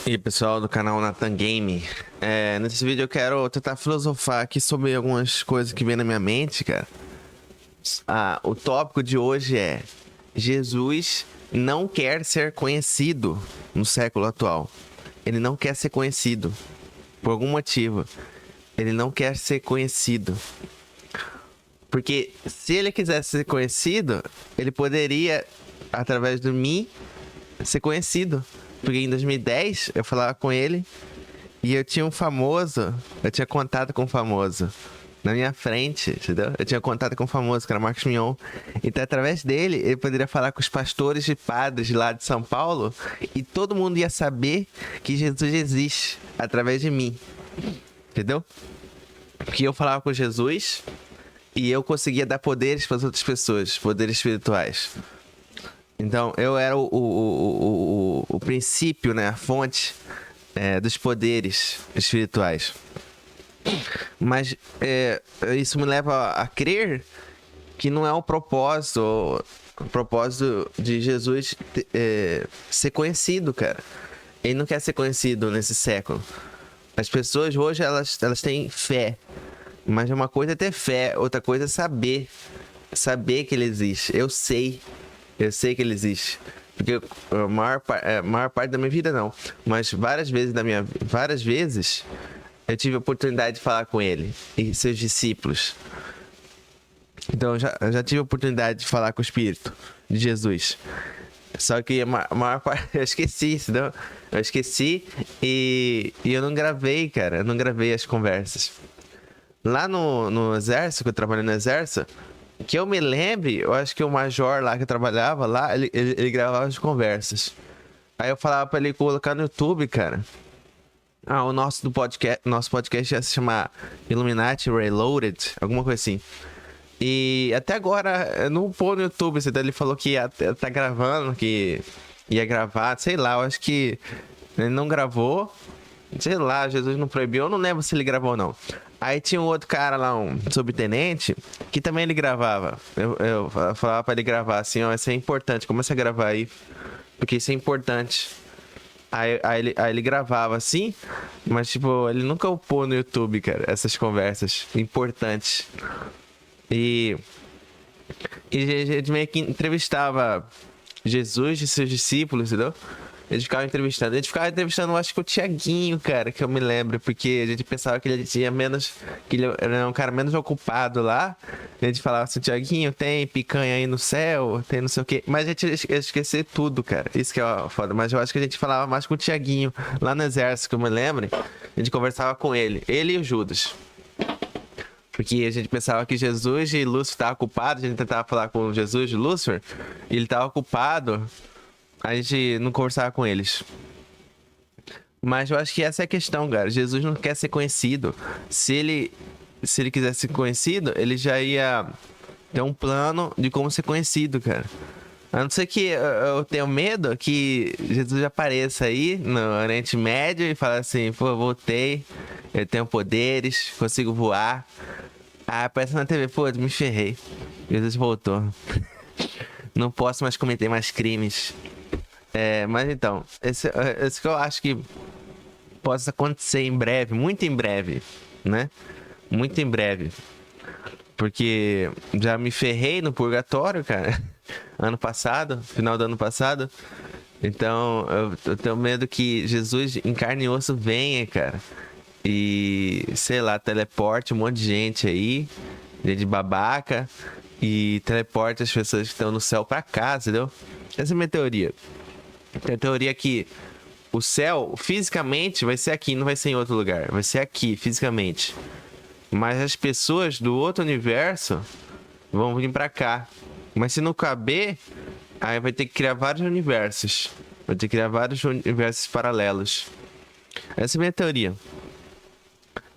E aí, pessoal do canal Nathan Game. Nesse vídeo eu quero tentar filosofar aqui sobre algumas coisas que vem na minha mente, cara. O tópico de hoje é: Jesus não quer ser conhecido no século atual. Ele não quer ser conhecido por algum motivo. Ele não quer ser conhecido. Porque se ele quisesse ser conhecido, ele poderia, através de mim, ser conhecido. Porque em 2010 eu falava com ele e eu tinha contato com um famoso na minha frente, entendeu? Eu tinha contato com um famoso, que era Marcos Mion. Então, através dele, ele poderia falar com os pastores e padres lá de São Paulo e todo mundo ia saber que Jesus existe através de mim, entendeu? Porque eu falava com Jesus e eu conseguia dar poderes para as outras pessoas, poderes espirituais. Então, eu era o princípio, né? A fonte dos poderes espirituais. Mas isso me leva a crer que não é o propósito de Jesus ser conhecido, cara. Ele não quer ser conhecido nesse século. As pessoas hoje, elas têm fé. Mas uma coisa é ter fé, outra coisa é saber. Saber que ele existe. Eu sei que ele existe. Porque a maior parte da minha vida não. Mas várias vezes eu tive a oportunidade de falar com ele e seus discípulos. Então eu já tive a oportunidade de falar com o Espírito de Jesus. Só que a maior parte eu esqueci, senão eu esqueci e eu não gravei, cara. Eu não gravei as conversas. Lá no exército, que eu trabalhei no exército, que eu me lembre, eu acho que o major lá que eu trabalhava lá, ele gravava as conversas. Aí eu falava pra ele colocar no YouTube, cara. O nosso podcast ia se chamar Illuminati Reloaded, alguma coisa assim. E até agora, eu não pôr no YouTube, ele falou que tá gravando, que ia gravar, sei lá, eu acho que ele não gravou. Sei lá, Jesus não proibiu, eu não lembro se ele gravou ou não. Aí tinha um outro cara lá, um subtenente, que também ele gravava. Eu falava pra ele gravar assim, ó, isso é importante, começa a gravar aí, porque isso é importante. Aí ele gravava assim, mas tipo, ele nunca upou no YouTube, cara, essas conversas importantes. E a gente meio que entrevistava Jesus e seus discípulos, entendeu? Eles ficavam entrevistando. A gente ficava entrevistando, eu acho que o Tiaguinho, cara, que eu me lembro. Porque a gente pensava que ele tinha menos... Que ele era um cara menos ocupado lá. A gente falava assim, Tiaguinho, tem picanha aí no céu? Tem não sei o quê. Mas a gente ia esquecer tudo, cara. Isso que é foda. Mas eu acho que a gente falava mais com o Tiaguinho. Lá no exército, que eu me lembro. A gente conversava com ele. Ele e o Judas. Porque a gente pensava que Jesus e Lúcifer estavam ocupados. A gente tentava falar com Jesus e Lúcifer. E ele estava ocupado. A gente não conversava com eles. Mas eu acho que essa é a questão, cara. Jesus não quer ser conhecido. Se ele quisesse ser conhecido, ele já ia ter um plano de como ser conhecido, cara. A não ser que eu tenho medo que Jesus apareça aí no Oriente Médio e fale assim, pô, eu voltei, eu tenho poderes, consigo voar. Aparece na TV, pô, me ferrei. Jesus voltou. Não posso mais cometer mais crimes. Mas então, esse que eu acho que possa acontecer em breve, muito em breve, né? Muito em breve. Porque já me ferrei no purgatório, cara. Ano passado, final do ano passado. Então, eu tenho medo que Jesus em carne e osso venha, cara. E, sei lá, teleporte um monte de gente aí, gente babaca. E teleporte as pessoas que estão no céu pra casa, entendeu? Essa é a minha teoria. Tem a teoria que o céu, fisicamente, vai ser aqui, não vai ser em outro lugar. Vai ser aqui, fisicamente. Mas as pessoas do outro universo vão vir pra cá. Mas se não caber, aí vai ter que criar vários universos. Vai ter que criar vários universos paralelos. Essa é a minha teoria.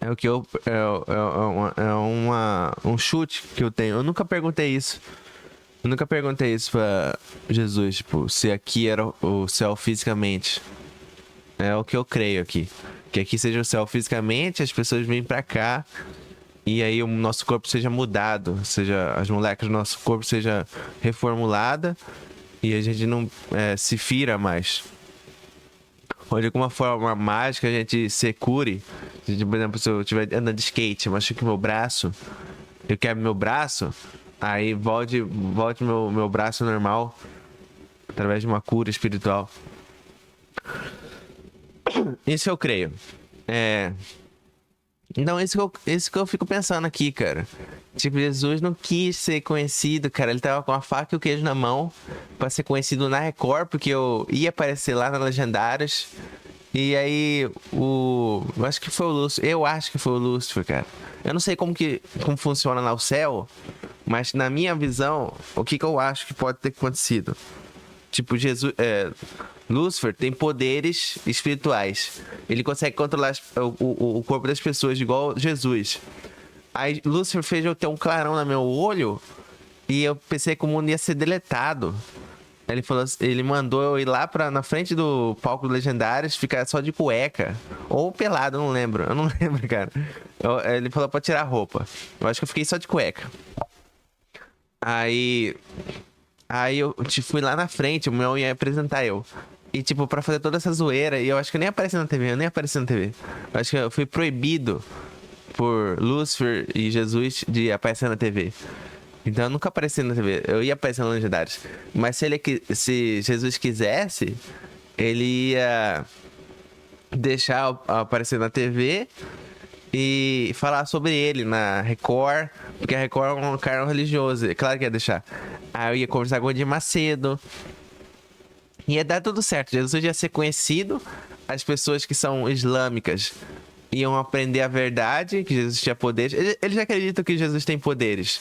É o que eu... um chute que eu tenho. Eu nunca perguntei isso. Eu nunca perguntei isso pra Jesus, tipo, se aqui era o céu fisicamente. É o que eu creio aqui. Que aqui seja o céu fisicamente, as pessoas vêm pra cá e aí o nosso corpo seja mudado, seja as moléculas do nosso corpo seja reformulada e a gente não se fira mais. ou de alguma forma mágica a gente se cure. Por exemplo, se eu estiver andando de skate, eu machuque meu braço, eu quebro meu braço, aí volte meu braço normal através de uma cura espiritual. Isso eu creio. Então, isso que eu fico pensando aqui, cara. Tipo, Jesus não quis ser conhecido, cara. Ele tava com a faca e o queijo na mão pra ser conhecido na Record, porque eu ia aparecer lá na Legendários. E aí, eu acho que foi o Lúcifer. Eu acho que foi o Lúcifer, cara. Eu não sei como funciona lá o céu, mas na minha visão, o que eu acho que pode ter acontecido? Tipo, Lúcifer tem poderes espirituais. Ele consegue controlar o corpo das pessoas igual Jesus. Aí Lúcifer fez eu ter um clarão no meu olho e eu pensei que o mundo ia ser deletado. Ele mandou eu ir lá na frente do palco dos Legendários, ficar só de cueca. Ou pelado, eu não lembro. Eu não lembro, cara. Ele falou pra tirar a roupa. Eu acho que eu fiquei só de cueca. Aí eu fui lá na frente, o meu ia apresentar eu. E, tipo, pra fazer toda essa zoeira, e eu acho que eu nem apareci na TV, Eu acho que eu fui proibido por Lúcifer e Jesus de aparecer na TV. Então eu nunca apareci na TV, eu ia aparecer no Legendários. Mas se Jesus quisesse, ele ia deixar eu aparecer na TV e falar sobre ele na Record, porque a Record é um canal religioso, é claro que ia deixar. Aí eu ia conversar com o Edir Macedo, ia dar tudo certo. Jesus ia ser conhecido, as pessoas que são islâmicas iam aprender a verdade, que Jesus tinha poderes. Eles acreditam que Jesus tem poderes,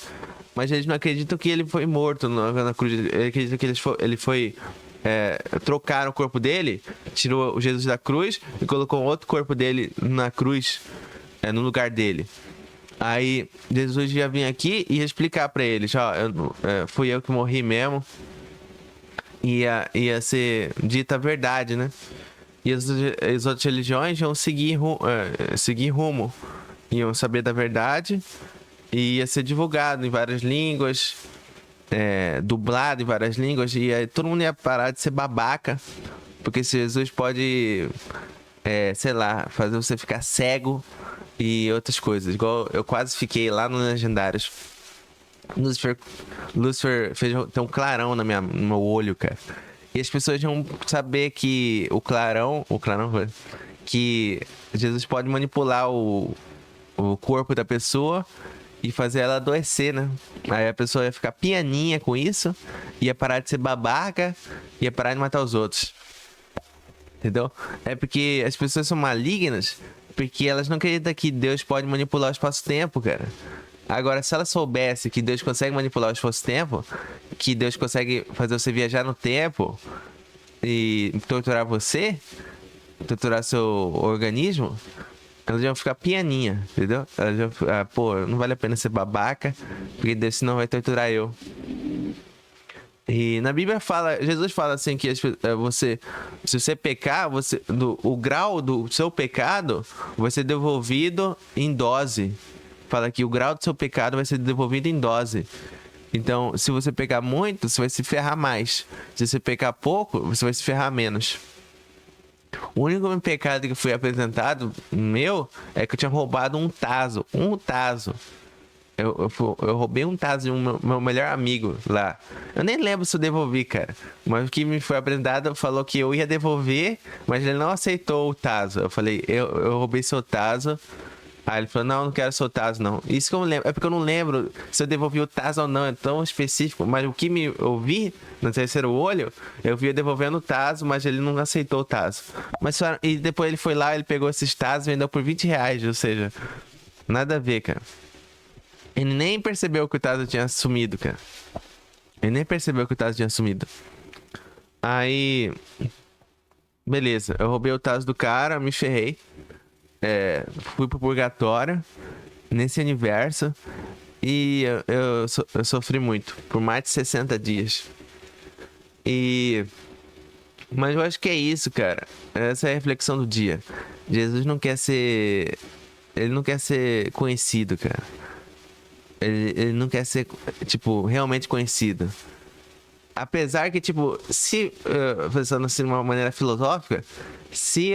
mas eles não acreditam que ele foi morto na cruz. Eles acreditam que ele foi trocaram o corpo dele, tirou o Jesus da cruz e colocou outro corpo dele na cruz, no lugar dele. Aí Jesus ia vir aqui e ia explicar pra eles, ó, fui eu que morri mesmo. Ia ser dita a verdade, né? E as outras religiões iam seguir rumo. Iam saber da verdade e ia ser divulgado em várias línguas, dublado em várias línguas, e aí todo mundo ia parar de ser babaca, porque se Jesus pode, sei lá, fazer você ficar cego e outras coisas, igual eu quase fiquei lá no Legendários. Lucifer fez ter um clarão no meu olho, cara. E as pessoas vão saber que o clarão que Jesus pode manipular o corpo da pessoa e fazer ela adoecer, né? Aí a pessoa ia ficar pianinha com isso, ia parar de ser babaca, ia parar de matar os outros. Entendeu? É porque as pessoas são malignas porque elas não acreditam que Deus pode manipular o espaço-tempo, cara. Agora, se ela soubesse que Deus consegue manipular o espaço-tempo, que Deus consegue fazer você viajar no tempo e torturar torturar seu organismo, elas iam ficar pianinha, entendeu? Elas iam ficar, pô, não vale a pena ser babaca, porque Deus senão vai torturar eu. E na Bíblia Jesus fala assim que se você pecar, o grau do seu pecado vai ser devolvido em dose. Fala que o grau do seu pecado vai ser devolvido em dose. Então, se você pecar muito, você vai se ferrar mais. Se você pecar pouco, você vai se ferrar menos. O único pecado que foi apresentado é que eu tinha roubado um tazo. Um tazo. Eu roubei um tazo de meu melhor amigo lá. Eu nem lembro se eu devolvi, cara. Mas o que me foi apresentado falou que eu ia devolver, mas ele não aceitou o tazo. Eu falei, eu roubei seu tazo. Aí ele falou, não quero seu tazo, não. Isso que eu não lembro. É porque eu não lembro se eu devolvi o tazo ou não. É tão específico. Mas o que eu vi no terceiro olho, eu vi eu devolvendo o tazo, mas ele não aceitou o tazo. E depois ele foi lá, ele pegou esses tazos e vendeu por R$20. Ou seja, nada a ver, cara. Ele nem percebeu que o tazo tinha sumido, cara. Aí, beleza. Eu roubei o tazo do cara, me ferrei. Fui pro purgatório nesse universo e eu sofri muito por mais de 60 dias. Mas eu acho que é isso, cara. Essa é a reflexão do dia. Jesus não quer ser. Ele não quer ser conhecido, cara. Ele não quer ser, tipo, realmente conhecido. apesar que, tipo, se, pensando assim de uma maneira filosófica, se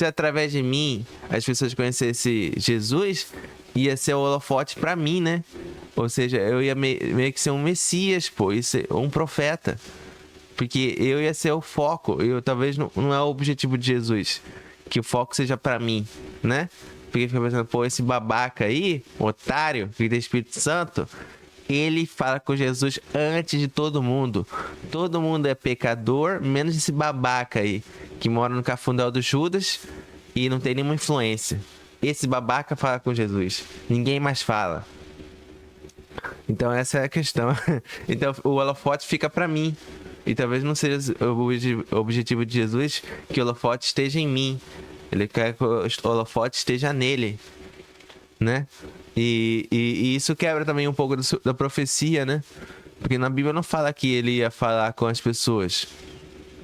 através de mim as pessoas conhecessem Jesus, ia ser o holofote pra mim, né? Ou seja, eu ia meio que ser um messias, pô, um profeta. Porque eu ia ser o foco. Eu talvez não é o objetivo de Jesus. Que o foco seja pra mim, né? Porque fica pensando, pô, esse babaca aí, otário, que tem Espírito Santo, ele fala com Jesus antes de todo mundo. Todo mundo é pecador, menos esse babaca aí, que mora no cafundel do Judas e não tem nenhuma influência. Esse babaca fala com Jesus. Ninguém mais fala. Então essa é a questão. Então o holofote fica pra mim. E talvez não seja o objetivo de Jesus que o holofote esteja em mim. Ele quer que o holofote esteja nele, né? E isso quebra também um pouco da profecia, né? Porque na Bíblia não fala que ele ia falar com as pessoas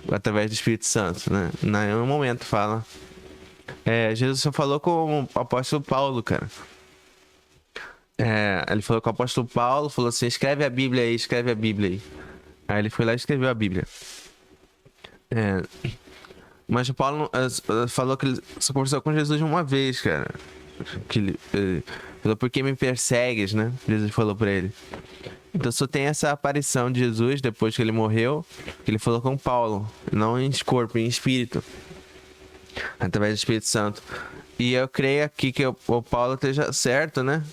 através do Espírito Santo, né? Em nenhum momento fala. Jesus só falou com o apóstolo Paulo, cara. Ele falou com o apóstolo Paulo, falou assim, escreve a Bíblia aí, escreve a Bíblia aí. Aí ele foi lá e escreveu a Bíblia. Mas o Paulo falou que ele só conversou com Jesus uma vez, cara. Que ele falou, por que me persegues, né? Jesus falou pra ele. Então só tem essa aparição de Jesus depois que ele morreu, que ele falou com Paulo, não em corpo, em espírito. Através do Espírito Santo. E eu creio aqui que o Paulo esteja certo, né?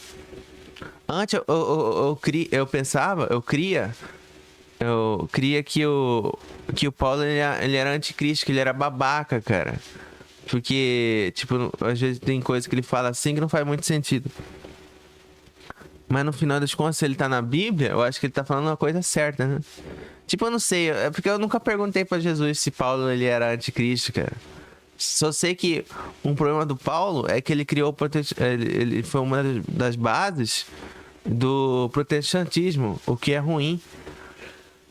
Antes eu cria que o Paulo ele era anticristo, que ele era babaca, cara. Porque, tipo, às vezes tem coisa que ele fala assim que não faz muito sentido. Mas no final das contas, se ele tá na Bíblia, eu acho que ele tá falando uma coisa certa, né? Tipo, eu não sei, é porque eu nunca perguntei pra Jesus se Paulo ele era anticristo, cara. Só sei que um problema do Paulo é que ele criou ele foi uma das bases do protestantismo, o que é ruim.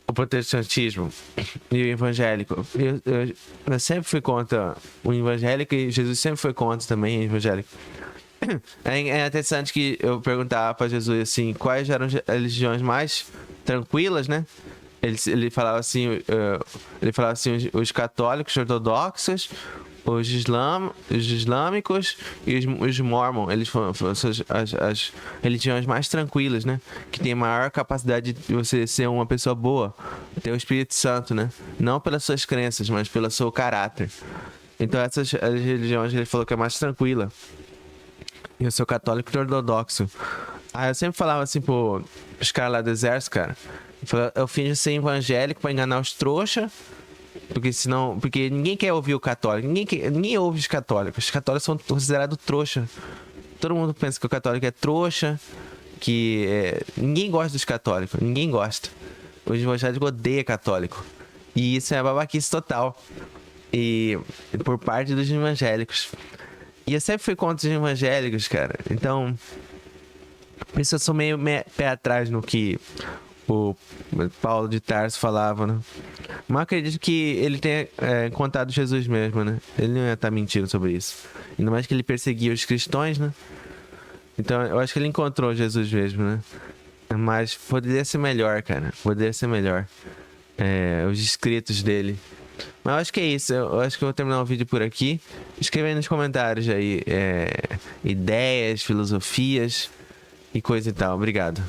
O protestantismo e o evangélico. Eu sempre fui contra o evangélico e Jesus sempre foi contra também o evangélico. É interessante que eu perguntava para Jesus assim, quais eram as religiões mais tranquilas, né? Ele falava assim, os católicos ortodoxos, os islâmicos e os mormons. Eles foram as religiões mais tranquilas, né? Que tem maior capacidade de você ser uma pessoa boa, ter o Espírito Santo, né? Não pelas suas crenças, mas pelo seu caráter. Então essas as religiões ele falou que é mais tranquila. E eu sou católico e ortodoxo. Aí eu sempre falava assim, pô, os caras lá do exército, cara. Eu finjo ser evangélico pra enganar os trouxa. Porque ninguém quer ouvir o católico. Ninguém ouve os católicos. Os católicos são considerados trouxa. Todo mundo pensa que o católico é trouxa. Ninguém gosta dos católicos. Ninguém gosta. Os evangélicos odeiam católico. E isso é babaquice total. E por parte dos evangélicos. E eu sempre fui contra os evangélicos, cara. Então, por isso eu sou meio pé atrás no que o Paulo de Tarso falava, né? Mas acredito que ele tenha contado Jesus mesmo, né? Ele não ia estar mentindo sobre isso. Ainda mais que ele perseguia os cristãos, né? Então eu acho que ele encontrou Jesus mesmo, né? Mas poderia ser melhor, cara. Poderia ser melhor. Os escritos dele. Mas eu acho que é isso. Eu acho que eu vou terminar o vídeo por aqui. Escreva aí nos comentários aí ideias, filosofias e coisa e tal. Obrigado.